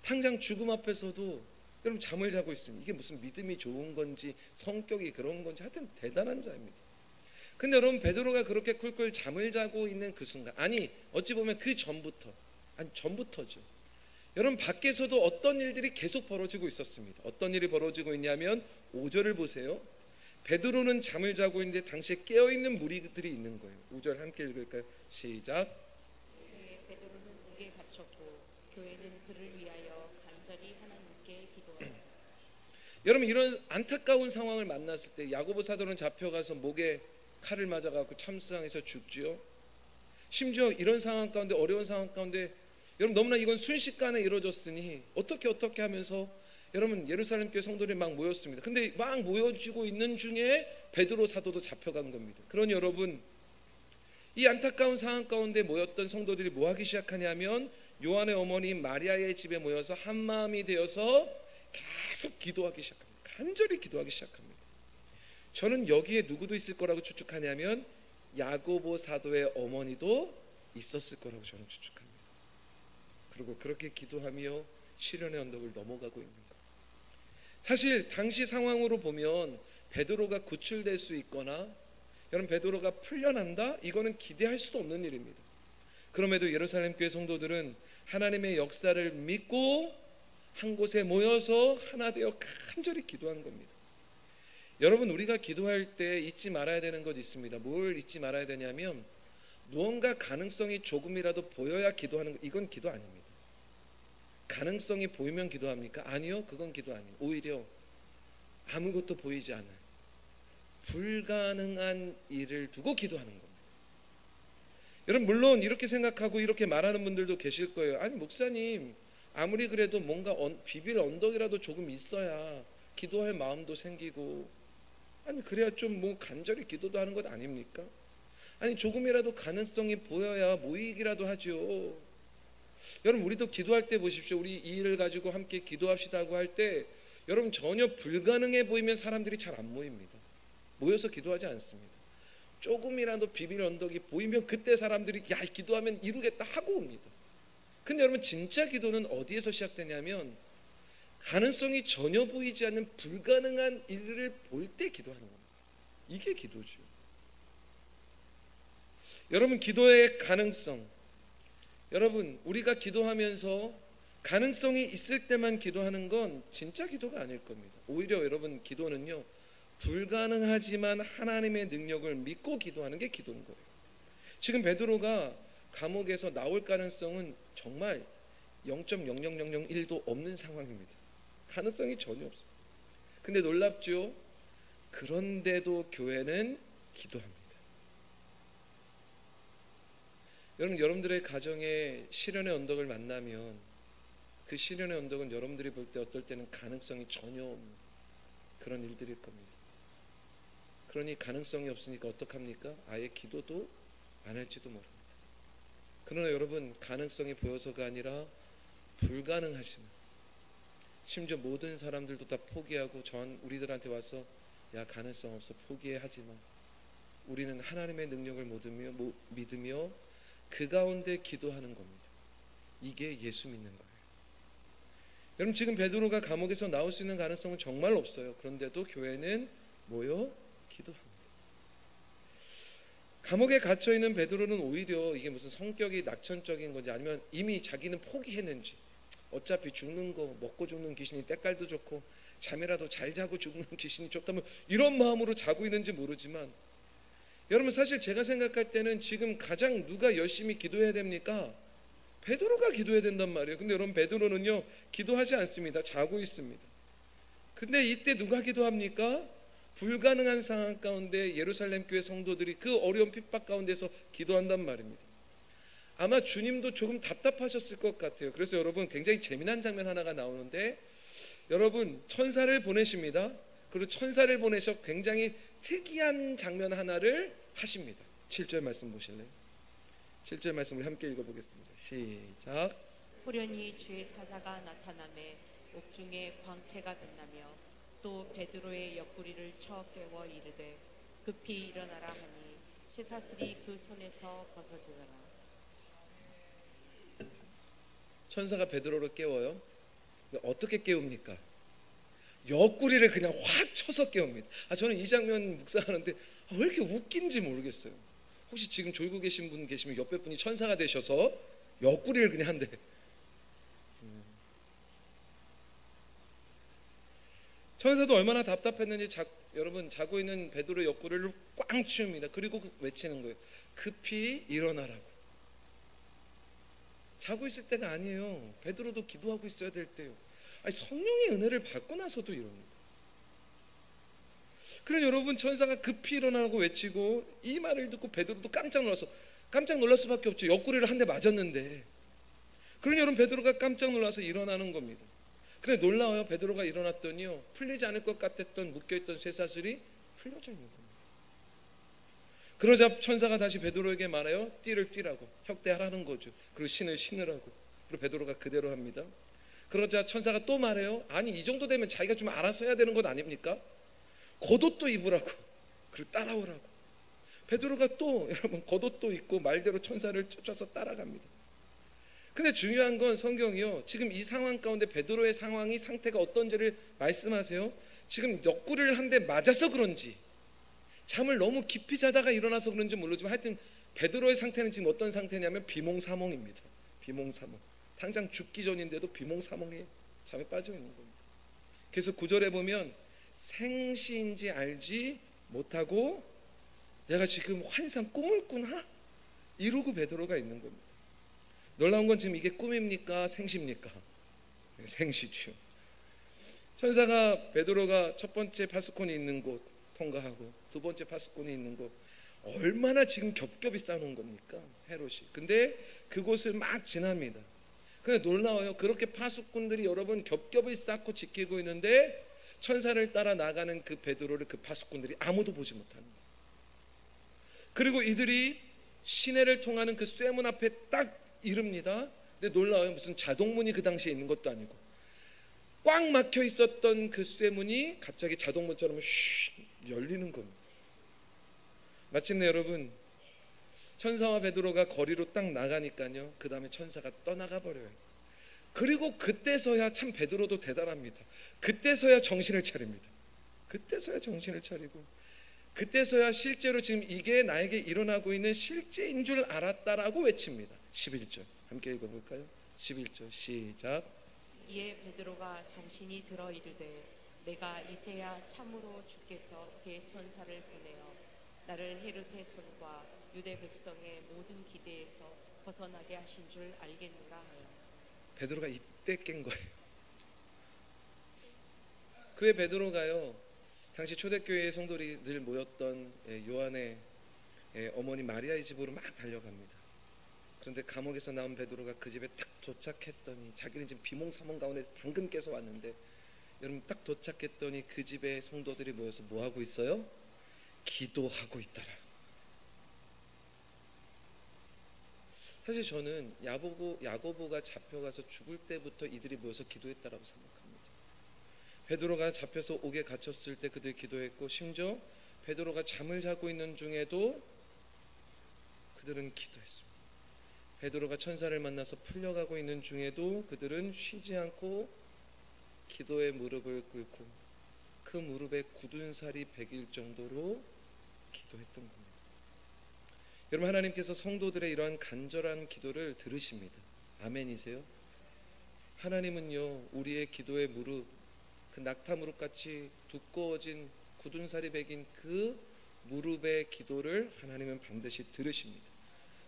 당장 죽음 앞에서도 여러분 잠을 자고 있습니다. 이게 무슨 믿음이 좋은 건지 성격이 그런 건지 하여튼 대단한 자입니다. 근데 여러분 베드로가 그렇게 쿨쿨 잠을 자고 있는 그 순간, 아니 어찌 보면 그 전부터죠. 여러분 밖에서도 어떤 일들이 계속 벌어지고 있었습니다. 어떤 일이 벌어지고 있냐면 5절을 보세요. 베드로는 잠을 자고 있는데 당시에 깨어있는 무리들이 있는 거예요. 5절 함께 읽을까요? 시작. 베드로는 옥에 갇혔고 교회는 그를 위하여 간절히 하나님께 기도하여. 여러분 이런 안타까운 상황을 만났을 때 야고보 사도는 잡혀가서 목에 칼을 맞아갖고 참상에서 죽지요. 심지어 이런 상황 가운데 어려운 상황 가운데 여러분 너무나 이건 순식간에 이루어졌으니 어떻게 하면서 여러분 예루살렘 교회 성도들이 막 모였습니다. 근데 막 모여지고 있는 중에 베드로 사도도 잡혀간 겁니다. 그러니 여러분 이 안타까운 상황 가운데 모였던 성도들이 뭐 하기 시작하냐면 요한의 어머니 마리아의 집에 모여서 한 마음이 되어서 계속 기도하기 시작합니다. 간절히 기도하기 시작합니다. 저는 여기에 누구도 있을 거라고 추측하냐면 야고보 사도의 어머니도 있었을 거라고 저는 추측합니다. 그리고 그렇게 기도하며 시련의 언덕을 넘어가고 있는 것. 사실 당시 상황으로 보면 베드로가 구출될 수 있거나 여러분 베드로가 풀려난다? 이거는 기대할 수도 없는 일입니다. 그럼에도 예루살렘 교회 성도들은 하나님의 역사를 믿고 한 곳에 모여서 하나 되어 간절히 기도한 겁니다. 여러분 우리가 기도할 때 잊지 말아야 되는 것 있습니다. 뭘 잊지 말아야 되냐면 무언가 가능성이 조금이라도 보여야 기도하는 것, 이건 기도 아닙니다. 가능성이 보이면 기도합니까? 아니요, 그건 기도 아니에요. 오히려 아무것도 보이지 않아요. 불가능한 일을 두고 기도하는 겁니다. 여러분 물론 이렇게 생각하고 이렇게 말하는 분들도 계실 거예요. 아니 목사님 아무리 그래도 뭔가 비빌 언덕이라도 조금 있어야 기도할 마음도 생기고 아니 그래야 좀 뭐 간절히 기도도 하는 것 아닙니까? 아니 조금이라도 가능성이 보여야 모이기라도 하죠. 여러분 우리도 기도할 때 보십시오. 우리 이 일을 가지고 함께 기도합시다고 할 때 여러분 전혀 불가능해 보이면 사람들이 잘 안 모입니다. 모여서 기도하지 않습니다. 조금이라도 비밀 언덕이 보이면 그때 사람들이 야 기도하면 이루겠다 하고 옵니다. 근데 여러분 진짜 기도는 어디에서 시작되냐면 가능성이 전혀 보이지 않는 불가능한 일을 볼 때 기도하는 겁니다. 이게 기도죠. 여러분 기도의 가능성, 여러분 우리가 기도하면서 가능성이 있을 때만 기도하는 건 진짜 기도가 아닐 겁니다. 오히려 여러분 기도는요 불가능하지만 하나님의 능력을 믿고 기도하는 게 기도인 거예요. 지금 베드로가 감옥에서 나올 가능성은 정말 0.00001도 없는 상황입니다. 가능성이 전혀 없어요. 근데 놀랍죠? 그런데도 교회는 기도합니다. 여러분들의 가정에 시련의 언덕을 만나면 그 시련의 언덕은 여러분들이 볼 때 어떨 때는 가능성이 전혀 없는 그런 일들일 겁니다. 그러니 가능성이 없으니까 어떡합니까? 아예 기도도 안 할지도 모릅니다. 그러나 여러분, 가능성이 보여서가 아니라 불가능하시면, 심지어 모든 사람들도 다 포기하고 우리들한테 와서 야, 가능성 없어, 포기해, 하지만 우리는 하나님의 능력을 믿으며 그 가운데 기도하는 겁니다. 이게 예수 믿는 거예요. 여러분, 지금 베드로가 감옥에서 나올 수 있는 가능성은 정말 없어요. 그런데도 교회는 모여 기도합니다. 감옥에 갇혀있는 베드로는 오히려 이게 무슨 성격이 낙천적인 건지 아니면 이미 자기는 포기했는지, 어차피 죽는 거, 먹고 죽는 귀신이 때깔도 좋고 잠이라도 잘 자고 죽는 귀신이 좋다면 이런 마음으로 자고 있는지 모르지만, 여러분, 사실 제가 생각할 때는 지금 가장 누가 열심히 기도해야 됩니까? 베드로가 기도해야 된단 말이에요. 근데 여러분, 베드로는요 기도하지 않습니다. 자고 있습니다. 근데 이때 누가 기도합니까? 불가능한 상황 가운데 예루살렘 교회 성도들이 그 어려운 핍박 가운데서 기도한단 말입니다. 아마 주님도 조금 답답하셨을 것 같아요. 그래서 여러분, 굉장히 재미난 장면 하나가 나오는데, 여러분, 천사를 보내십니다. 그리고 천사를 보내셔 굉장히 특이한 장면 하나를 하십니다. 7절 말씀 보실래요? 7절 말씀 우리 함께 읽어보겠습니다. 시작. 호련히 주의 사자가 나타나매 옥중에 광채가 빛나며 또 베드로의 옆구리를 쳐 깨워 이르되 급히 일어나라 하니 쇠사슬이 그 손에서 벗어지더라. 천사가 베드로를 깨워요. 어떻게 깨웁니까? 옆구리를 그냥 확 쳐서 깨웁니다. 저는 이 장면 묵상하는데 왜 이렇게 웃긴지 모르겠어요. 혹시 지금 졸고 계신 분 계시면 옆에 분이 천사가 되셔서 옆구리를 그냥 한대. 천사도 얼마나 답답했는지 여러분, 자고 있는 베드로의 옆구리를 꽝 치웁니다. 그리고 외치는 거예요. 급히 일어나라고. 자고 있을 때가 아니에요. 베드로도 기도하고 있어야 될 때요. 성령의 은혜를 받고 나서도 이럽니다. 그래, 여러분, 천사가 급히 일어나라고 외치고 이 말을 듣고 베드로도 깜짝 놀랄 수밖에 없죠. 옆구리를 한 대 맞았는데. 그러니 여러분, 베드로가 깜짝 놀라서 일어나는 겁니다. 근데 놀라워요. 베드로가 일어났더니요, 풀리지 않을 것 같았던 묶여있던 쇠사슬이 풀려져 있는 겁니다. 그러자 천사가 다시 베드로에게 말해요. 띠를 띠라고, 혁대하라는 거죠. 그리고 신을 신으라고. 그리고 베드로가 그대로 합니다. 그러자 천사가 또 말해요. 아니, 이 정도 되면 자기가 좀 알아서 해야 되는 것 아닙니까? 겉옷도 입으라고, 그리고 따라오라고. 베드로가 또 여러분 겉옷도 입고 말대로 천사를 쫓아서 따라갑니다. 근데 중요한 건 성경이요, 지금 이 상황 가운데 베드로의 상태가 어떤지를 말씀하세요. 지금 옆구리를 한 대 맞아서 그런지, 잠을 너무 깊이 자다가 일어나서 그런지 모르지만 하여튼 베드로의 상태는 지금 어떤 상태냐면 비몽사몽입니다. 비몽사몽. 당장 죽기 전인데도 비몽사몽에 잠에 빠져 있는 겁니다. 그래서 9절에 보면 생시인지 알지 못하고 내가 지금 환상 꿈을 꾸나? 이러고 베드로가 있는 겁니다. 놀라운 건 지금 이게 꿈입니까? 생시입니까? 생시죠. 천사가 베드로가 첫 번째 파수꾼이 있는 곳 통과하고 두 번째 파수꾼이 있는 곳, 얼마나 지금 겹겹이 쌓아놓은 겁니까? 헤롯이. 근데 그곳을 막 지납니다. 근데 놀라워요. 그렇게 파수꾼들이 여러분 겹겹이 쌓고 지키고 있는데 천사를 따라 나가는 그 베드로를 그 파수꾼들이 아무도 보지 못합니다. 그리고 이들이 시내를 통하는 그 쇠문 앞에 딱 이릅니다. 근데 놀라워요. 무슨 자동문이 그 당시에 있는 것도 아니고 꽉 막혀 있었던 그 쇠문이 갑자기 자동문처럼 슉 열리는 겁니다. 마침내 여러분, 천사와 베드로가 거리로 딱 나가니까요, 그 다음에 천사가 떠나가 버려요. 그리고 그때서야 참 베드로도 대단합니다. 그때서야 정신을 차립니다. 그때서야 정신을 차리고, 그때서야 실제로 지금 이게 나에게 일어나고 있는 실제인 줄 알았다라고 외칩니다. 11절 함께 읽어볼까요? 11절 시작. 이에 베드로가 정신이 들어 이르되 내가 이제야 참으로 주께서 그의 천사를 보내어 나를 헤롯의 손과 유대 백성의 모든 기대에서 벗어나게 하신 줄 알겠노라 하여. 베드로가 이때 깬 거예요. 그의 베드로가요, 당시 초대교회의 성도들이 모였던 요한의 어머니 마리아의 집으로 막 달려갑니다. 그런데 감옥에서 나온 베드로가 그 집에 딱 도착했더니, 자기는 지금 비몽사몽 가운데 방금 깨서 왔는데, 여러분 딱 도착했더니 그 집에 성도들이 모여서 뭐 하고 있어요? 기도하고 있더라. 사실 저는 야고보가 잡혀가서 죽을 때부터 이들이 모여서 기도했다라고 생각합니다. 베드로가 잡혀서 옥에 갇혔을 때 그들이 기도했고, 심지어 베드로가 잠을 자고 있는 중에도 그들은 기도했습니다. 베드로가 천사를 만나서 풀려가고 있는 중에도 그들은 쉬지 않고 기도의 무릎을 꿇고 그 무릎에 굳은 살이 배길 정도로 기도했던 겁니다. 여러분, 하나님께서 성도들의 이러한 간절한 기도를 들으십니다. 아멘이세요? 하나님은요, 우리의 기도의 무릎, 그 낙타 무릎같이 두꺼워진 굳은 살이 배긴 그 무릎의 기도를 하나님은 반드시 들으십니다.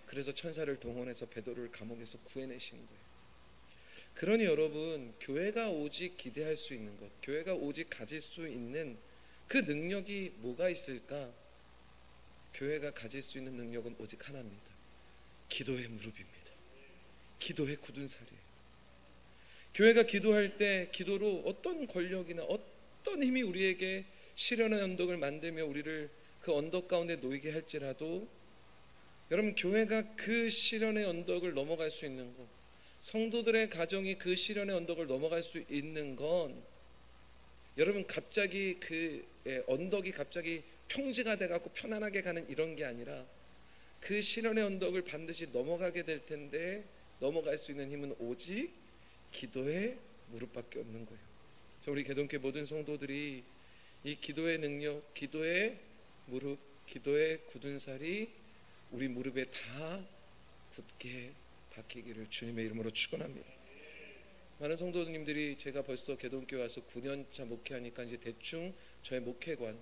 그래서 천사를 동원해서 베드로를 감옥에서 구해내신 거예요. 그러니 여러분, 교회가 오직 기대할 수 있는 것, 교회가 오직 가질 수 있는 그 능력이 뭐가 있을까? 교회가 가질 수 있는 능력은 오직 하나입니다. 기도의 무릎입니다. 기도의 굳은 살이에요. 교회가 기도할 때 기도로 어떤 권력이나 어떤 힘이 우리에게 시련의 언덕을 만들며 우리를 그 언덕 가운데 놓이게 할지라도, 여러분, 교회가 그 시련의 언덕을 넘어갈 수 있는 것, 성도들의 가정이 그 시련의 언덕을 넘어갈 수 있는 건, 여러분, 갑자기 그 언덕이 갑자기 평지가 돼갖고 편안하게 가는 이런 게 아니라 그 시련의 언덕을 반드시 넘어가게 될 텐데, 넘어갈 수 있는 힘은 오직 기도의 무릎밖에 없는 거예요. 우리 개동교회 모든 성도들이 이 기도의 능력, 기도의 무릎, 기도의 굳은 살이 우리 무릎에 다 굳게 박히기를 주님의 이름으로 축원합니다. 많은 성도님들이 제가 벌써 개동교회 와서 9년차 목회하니까 이제 대충 저의 목회관,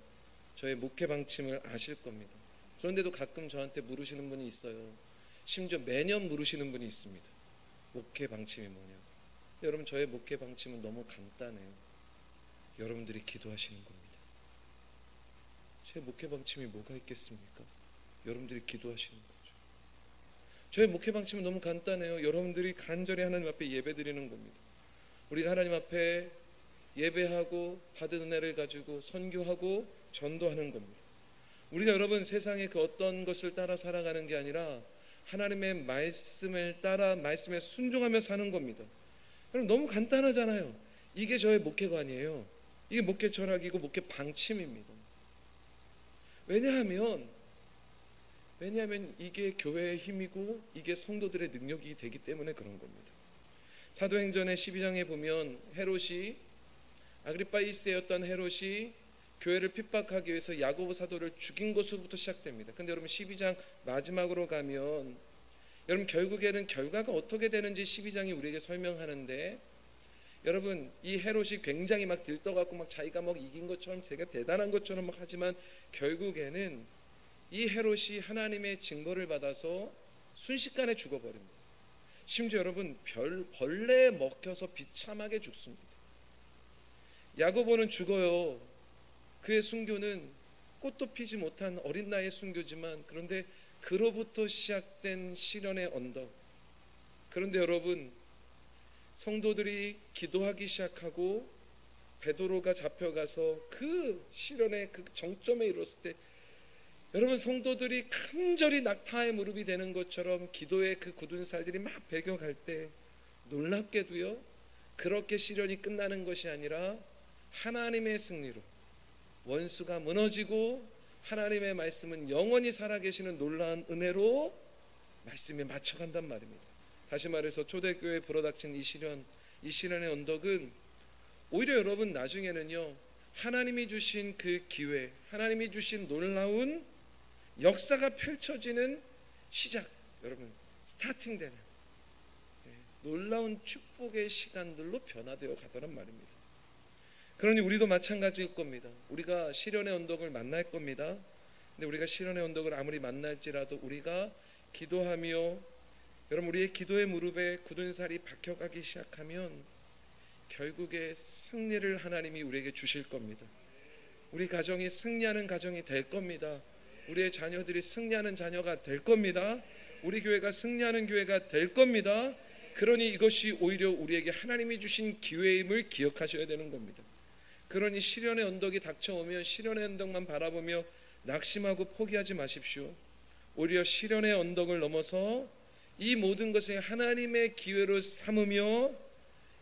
저의 목회 방침을 아실 겁니다. 그런데도 가끔 저한테 물으시는 분이 있어요. 심지어 매년 물으시는 분이 있습니다. 목회 방침이 뭐냐? 여러분, 저의 목회 방침은 너무 간단해요. 여러분들이 기도하시는 겁니다. 제 목회 방침이 뭐가 있겠습니까? 여러분들이 기도하시는 거죠. 저의 목회 방침은 너무 간단해요. 여러분들이 간절히 하나님 앞에 예배드리는 겁니다. 우리가 하나님 앞에 예배하고 받은 은혜를 가지고 선교하고 전도하는 겁니다. 우리가 여러분 세상의 그 어떤 것을 따라 살아가는 게 아니라 하나님의 말씀을 따라 말씀에 순종하며 사는 겁니다. 여러분, 너무 간단하잖아요. 이게 저의 목회관이에요. 이게 목회 철학이고 목회 방침입니다. 왜냐하면 이게 교회의 힘이고 이게 성도들의 능력이 되기 때문에 그런 겁니다. 사도행전의 12장에 보면 헤롯이, 아그리파 1세였던 헤롯이 교회를 핍박하기 위해서 야고보 사도를 죽인 것으로부터 시작됩니다. 근데 여러분 12장 마지막으로 가면 여러분 결국에는 결과가 어떻게 되는지 12장이 우리에게 설명하는데, 여러분 이 헤롯이 굉장히 막 들떠갖고 막 자기가 막 이긴 것처럼 제가 대단한 것처럼 막 하지만 결국에는 이 헤롯이 하나님의 징벌을 받아서 순식간에 죽어버립니다. 심지어 여러분 벌레에 먹혀서 비참하게 죽습니다. 야고보는 죽어요. 그의 순교는 꽃도 피지 못한 어린 나이의 순교지만, 그런데 그로부터 시작된 시련의 언덕. 그런데 여러분, 성도들이 기도하기 시작하고 베드로가 잡혀가서 그 시련의 그 정점에 이르렀을 때, 여러분 성도들이 간절히 낙타의 무릎이 되는 것처럼 기도의 그 굳은 살들이 막 배겨갈 때, 놀랍게도요, 그렇게 시련이 끝나는 것이 아니라 하나님의 승리로 원수가 무너지고 하나님의 말씀은 영원히 살아계시는 놀라운 은혜로 말씀에 맞춰간단 말입니다. 다시 말해서 초대교회에 불어닥친 이 시련의 언덕은 오히려 여러분 나중에는요, 하나님이 주신 그 기회, 하나님이 주신 놀라운 역사가 펼쳐지는 시작, 여러분 스타팅되는 놀라운 축복의 시간들로 변화되어 가더란 말입니다. 그러니 우리도 마찬가지일 겁니다. 우리가 시련의 언덕을 만날 겁니다. 근데 우리가 시련의 언덕을 아무리 만날지라도 우리가 기도하며, 여러분, 우리의 기도의 무릎에 굳은 살이 박혀가기 시작하면 결국에 승리를 하나님이 우리에게 주실 겁니다. 우리 가정이 승리하는 가정이 될 겁니다. 우리의 자녀들이 승리하는 자녀가 될 겁니다. 우리 교회가 승리하는 교회가 될 겁니다. 그러니 이것이 오히려 우리에게 하나님이 주신 기회임을 기억하셔야 되는 겁니다. 그러니 시련의 언덕이 닥쳐오면 시련의 언덕만 바라보며 낙심하고 포기하지 마십시오. 오히려 시련의 언덕을 넘어서 이 모든 것을 하나님의 기회로 삼으며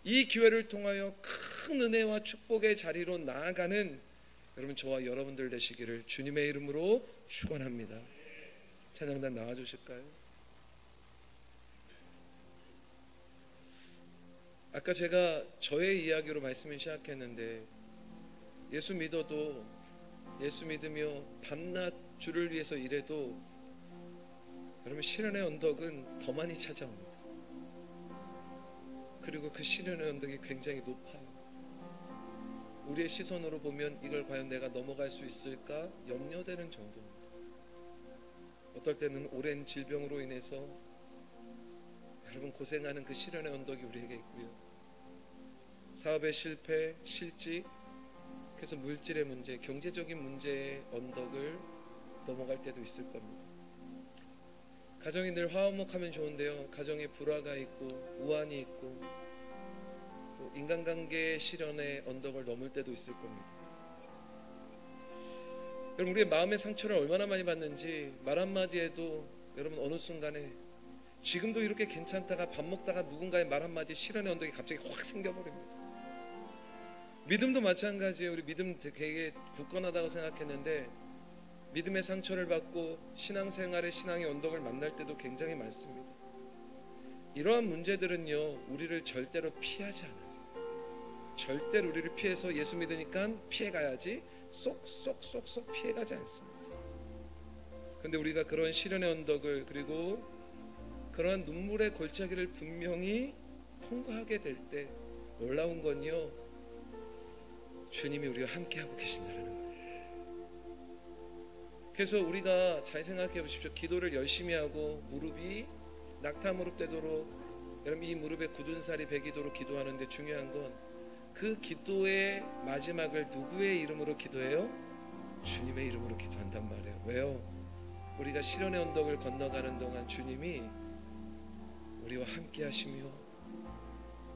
이 기회를 통하여 큰 은혜와 축복의 자리로 나아가는 여러분, 저와 여러분들 되시기를 주님의 이름으로 축원합니다. 찬양단 나와주실까요? 아까 제가 저의 이야기로 말씀을 시작했는데, 예수 믿어도, 예수 믿으며 밤낮 주를 위해서 일해도 여러분, 시련의 언덕은 더 많이 찾아옵니다. 그리고 그 시련의 언덕이 굉장히 높아요. 우리의 시선으로 보면 이걸 과연 내가 넘어갈 수 있을까 염려되는 정도입니다. 어떨 때는 오랜 질병으로 인해서 여러분 고생하는 그 시련의 언덕이 우리에게 있고요. 사업의 실패, 실직, 그래서 물질의 문제, 경제적인 문제의 언덕을 넘어갈 때도 있을 겁니다. 가정이 늘 화목하면 좋은데요, 가정에 불화가 있고 우환이 있고 또 인간관계의 시련의 언덕을 넘을 때도 있을 겁니다. 여러분, 우리의 마음의 상처를 얼마나 많이 받는지 말 한마디에도 여러분 어느 순간에 지금도 이렇게 괜찮다가 밥 먹다가 누군가의 말 한마디 시련의 언덕이 갑자기 확 생겨버립니다. 믿음도 마찬가지예요. 우리 믿음 되게 굳건하다고 생각했는데 믿음의 상처를 받고 신앙생활의 신앙의 언덕을 만날 때도 굉장히 많습니다. 이러한 문제들은요, 우리를 절대로 피하지 않아요. 절대로 우리를 피해서 예수 믿으니까 피해가야지 쏙쏙쏙쏙 피해가지 않습니다. 그런데 우리가 그런 시련의 언덕을, 그리고 그러한 눈물의 골짜기를 분명히 통과하게 될 때 놀라운 건요, 주님이 우리와 함께하고 계신다는 거예요. 그래서 우리가 잘 생각해 보십시오. 기도를 열심히 하고 무릎이 낙타 무릎 되도록, 여러분 이 무릎에 굳은 살이 배기도록 기도하는데 중요한 건 그 기도의 마지막을 누구의 이름으로 기도해요? 주님의 이름으로 기도한단 말이에요. 왜요? 우리가 시련의 언덕을 건너가는 동안 주님이 우리와 함께 하시며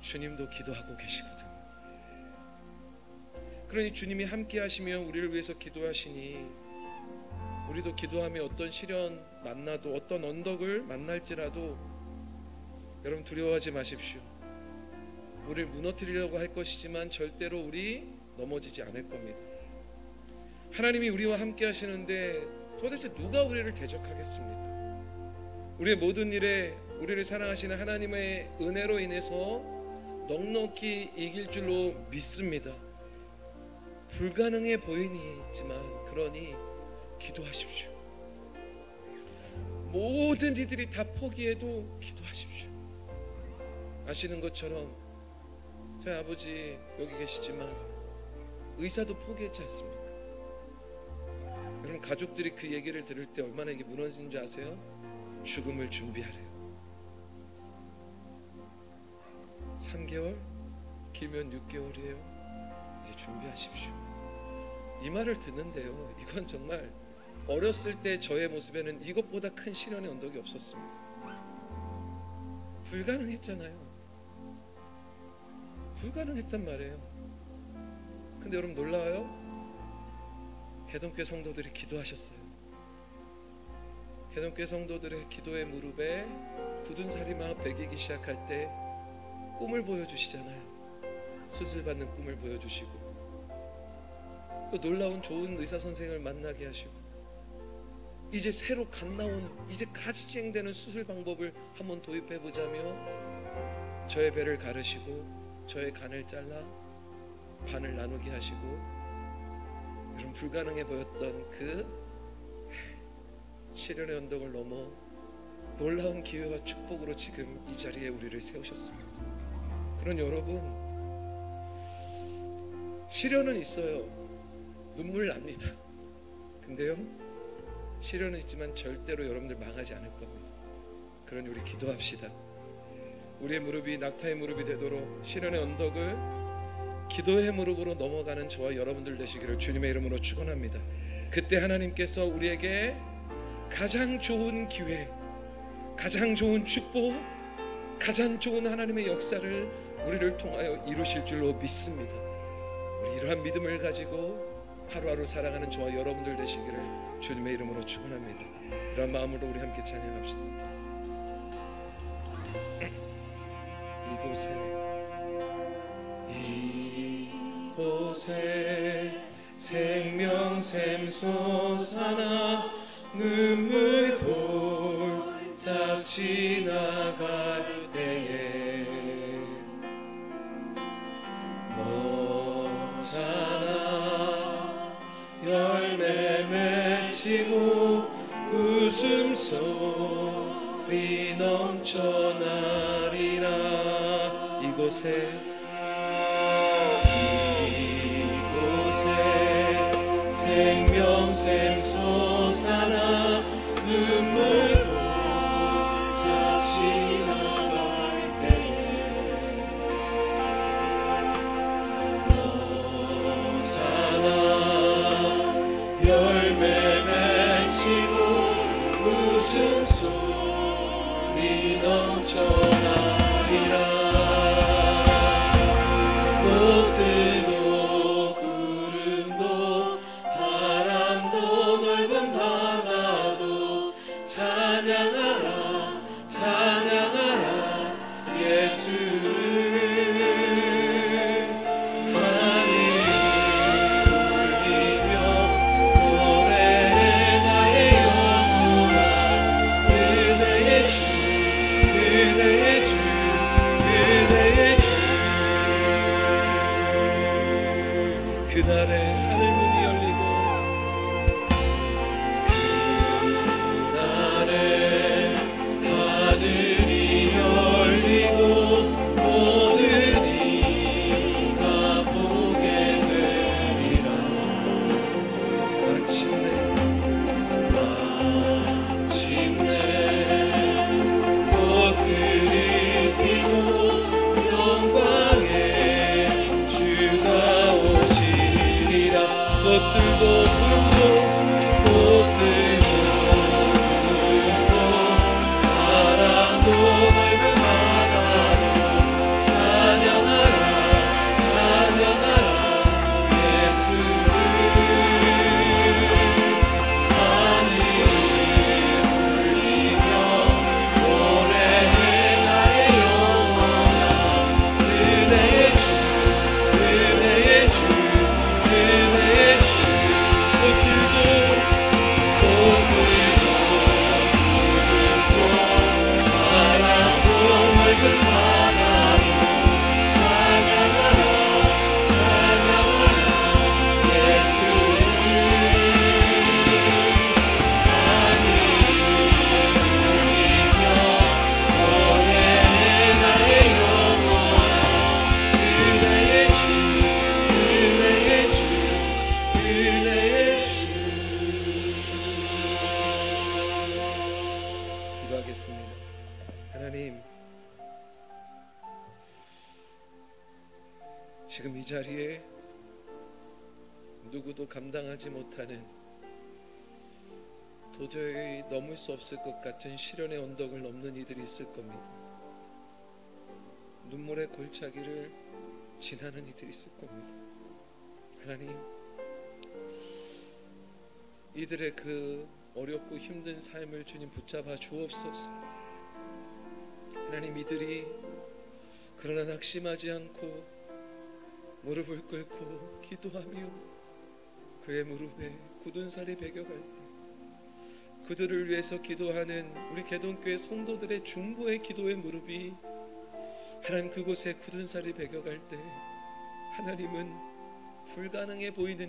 주님도 기도하고 계시거든요. 그러니 주님이 함께 하시며 우리를 위해서 기도하시니 우리도 기도하며 어떤 시련 만나도, 어떤 언덕을 만날지라도 여러분 두려워하지 마십시오. 우리를 무너뜨리려고 할 것이지만 절대로 우리 넘어지지 않을 겁니다. 하나님이 우리와 함께 하시는데 도대체 누가 우리를 대적하겠습니까? 우리의 모든 일에 우리를 사랑하시는 하나님의 은혜로 인해서 넉넉히 이길 줄로 믿습니다. 불가능해 보이지만 그러니 기도하십시오. 모든 이들이 다 포기해도 기도하십시오. 아시는 것처럼 저희 아버지 여기 계시지만 의사도 포기했지 않습니까? 여러분 가족들이 그 얘기를 들을 때 얼마나 이게 무너지는 줄 아세요? 죽음을 준비하래요. 3개월? 길면 6개월이에요. 이제 준비하십시오. 이 말을 듣는데요, 이건 정말 어렸을 때 저의 모습에는 이것보다 큰 시련의 언덕이 없었습니다. 불가능했잖아요. 불가능했단 말이에요. 근데 여러분 놀라워요? 개동교회 성도들이 기도하셨어요. 개동교회 성도들의 기도의 무릎에 굳은 살이 막 배기기 시작할 때 꿈을 보여주시잖아요. 수술받는 꿈을 보여주시고 또 놀라운 좋은 의사 선생을 만나게 하시고 이제 새로 갓 나온, 이제 갓 시행되는 수술 방법을 한번 도입해 보자며 저의 배를 가르시고 저의 간을 잘라 반을 나누게 하시고, 여러분 불가능해 보였던 그 시련의 언덕을 넘어 놀라운 기회와 축복으로 지금 이 자리에 우리를 세우셨습니다. 그런 여러분, 시련은 있어요. 눈물 납니다. 근데요, 시련은 있지만 절대로 여러분들 망하지 않을 겁니다. 그러니 우리 기도합시다. 우리의 무릎이 낙타의 무릎이 되도록 시련의 언덕을 기도의 무릎으로 넘어가는 저와 여러분들 되시기를 주님의 이름으로 축원합니다. 그때 하나님께서 우리에게 가장 좋은 기회, 가장 좋은 축복, 가장 좋은 하나님의 역사를 우리를 통하여 이루실 줄로 믿습니다. 우리 이러한 믿음을 가지고 하루하루 살아가는 저와 여러분들 되시기를 주님의 이름으로 축원합니다. 이런 마음으로 우리 함께 찬양합시다. 이곳에 생명샘 솟아나 눈물 골짝 지나갈 때에 너잖아 열매 맺히고 웃음소리 넘쳐나리라. 이곳에 생명샘 솟아나 눈물 골짝 지나갈 때에 너잖아 열매 맺히고 웃음소리 넘쳐나리라. 꽃들도 구름도 바람도 넓은 바다도 찬양하라 찬양하라 예수를. 하늘을 울리며 노래해 나의 영혼아 은혜의 주 은혜의 주 은혜의 주. 그날에 하늘문이 열리고 그날에 하늘이 열리고 모든 이가 보게 되리라. 마침내 꽃들이 피고 영광의 주가 오시리라. 꽃들도 구름도 꽃들도 구름도 바람도 넓은 바다도 찬양하라 찬양하라 예수를. 하늘을 울리며 노래해 나의 영혼아 은혜의 주 은혜의 주 은혜의 주. 꽃들도 구름도 바람도 넓은 바다도 찬양하라 찬양하라 예수를. 하늘을 울리며 노래해 나의 영혼아 은혜의 주 은혜의 주 은혜의 주. 기도하겠습니다. 하나님, 지금 이 자리에 누구도 감당하지 못하는 도저히 넘을 수 없을 것 같은 시련의 언덕을 넘는 이들이 있을 겁니다. 눈물의 골짜기를 지나는 이들이 있을 겁니다. 하나님, 이들의 그 어렵고 힘든 삶을 주님 붙잡아 주옵소서. 하나님, 이들이 그러나 낙심하지 않고 무릎을 꿇고 기도하며 그의 무릎에 굳은 살이 배겨갈 때 그들을 위해서 기도하는 우리 개동교회 성도들의 중보의 기도의 무릎이 하나님 그곳에 굳은 살이 배겨갈 때 하나님은 불가능해 보이는